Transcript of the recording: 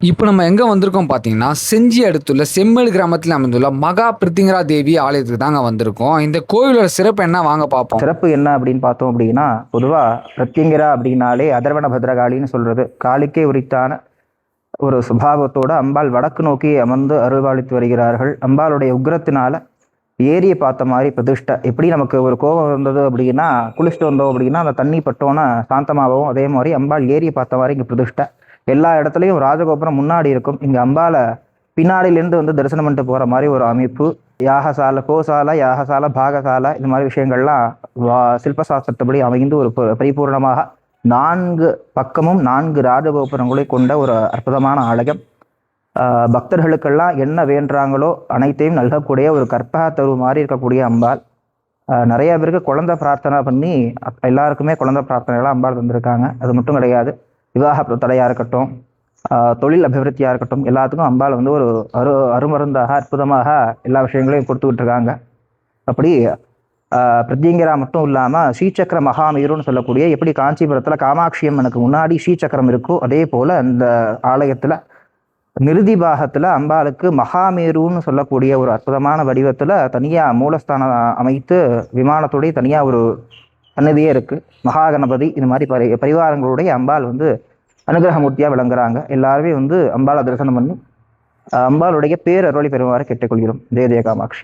இப்போ நம்ம எங்க வந்திருக்கோம் பார்த்தீங்கன்னா, செஞ்சி அடுத்துள்ள செம்மேடு கிராமத்தில் அமைந்துள்ள மகா பிரித்திங்கரா தேவி ஆலயத்துக்கு தாங்க வந்திருக்கோம். இந்த கோவிலோட சிறப்பு என்ன வாங்க பார்ப்போம். சிறப்பு என்ன அப்படின்னு பார்த்தோம் அப்படின்னா, பொதுவா பிரத்யங்கிரா அப்படின்னாலே அதர்வண பத்ரகாளின்னு சொல்றது. காளிக்கே உரித்தான ஒரு சுபாவத்தோட அம்பாள் வடக்கு நோக்கி அமர்ந்து அருள்பாலித்து வருகிறார்கள். அம்பாளுடைய உக்கிரத்தினால ஏரியை பார்த்த மாதிரி பிரதிஷ்டை. எப்படி நமக்கு ஒரு கோபம் வந்தது அப்படின்னா, குளிச்சுட்டு வந்தோம் அப்படின்னா அந்த தண்ணி பட்டோன்னா சாந்தமாகவும், அதே மாதிரி அம்பாள் ஏரியை பார்த்த மாதிரி இங்கே பிரதிஷ்டை. எல்லா இடத்துலையும் ராஜகோபுரம் முன்னாடி இருக்கும். இங்கே அம்பாளை பின்னாடியிலேருந்து வந்து தரிசனம் பண்ணிட்டு போகிற மாதிரி ஒரு அமைப்பு. யாகசாலை, கோசாலை, யாகசாலை, பாகசாலை, இந்த மாதிரி விஷயங்கள்லாம் சில்பசாஸ்திரத்தபடி அமைந்து ஒரு பரிபூர்ணமாக 4 பக்கமும் 4 ராஜகோபுரங்களை கொண்ட ஒரு அற்புதமான ஆலயம். பக்தர்களுக்கெல்லாம் என்ன வேண்டாங்களோ அனைத்தையும் நல்கக்கூடிய ஒரு கற்பக தரு மாதிரி இருக்கக்கூடிய அம்பாள். நிறைய பேருக்கு குழந்தை பிரார்த்தனை பண்ணி எல்லாருக்குமே குழந்தை பிரார்த்தனைகளாக அம்பாள் தந்திருக்காங்க. அது மட்டும் கிடையாது, விவாக தடையாக இருக்கட்டும், தொழில் அபிவிருத்தியாக இருக்கட்டும், எல்லாத்துக்கும் அம்பாள் வந்து ஒரு அருமருந்தாக அற்புதமாக எல்லா விஷயங்களையும் கொடுத்துக்கிட்டு இருக்காங்க. அப்படி பிரத்யங்கிரா மட்டும் இல்லாமல் ஸ்ரீசக்கர மகாமேருன்னு சொல்லக்கூடிய, எப்படி காஞ்சிபுரத்தில் காமாட்சி அம்மனுக்கு முன்னாடி ஸ்ரீசக்கரம் இருக்கோ அதே போல் அந்த ஆலயத்தில் நிருதி பாகத்தில் அம்பாளுக்கு மகாமேருன்னு சொல்லக்கூடிய ஒரு அற்புதமான வடிவத்தில் தனியாக மூலஸ்தானம் அமைத்து விமானத்துடைய தனியாக ஒரு சன்னதியே இருக்குது. மகாகணபதி இந்த மாதிரி பரிவாரங்களுடைய அம்பாள் வந்து அனுகிரகமூர்த்தியாக விளங்குறாங்க. எல்லாருமே வந்து அம்பாளை தரிசனம் பண்ணி அம்பாளுடைய பேரருளை பெறுமாறு கேட்டுக்கொள்கிறோம். ஜெய ஜெய காமாட்சி.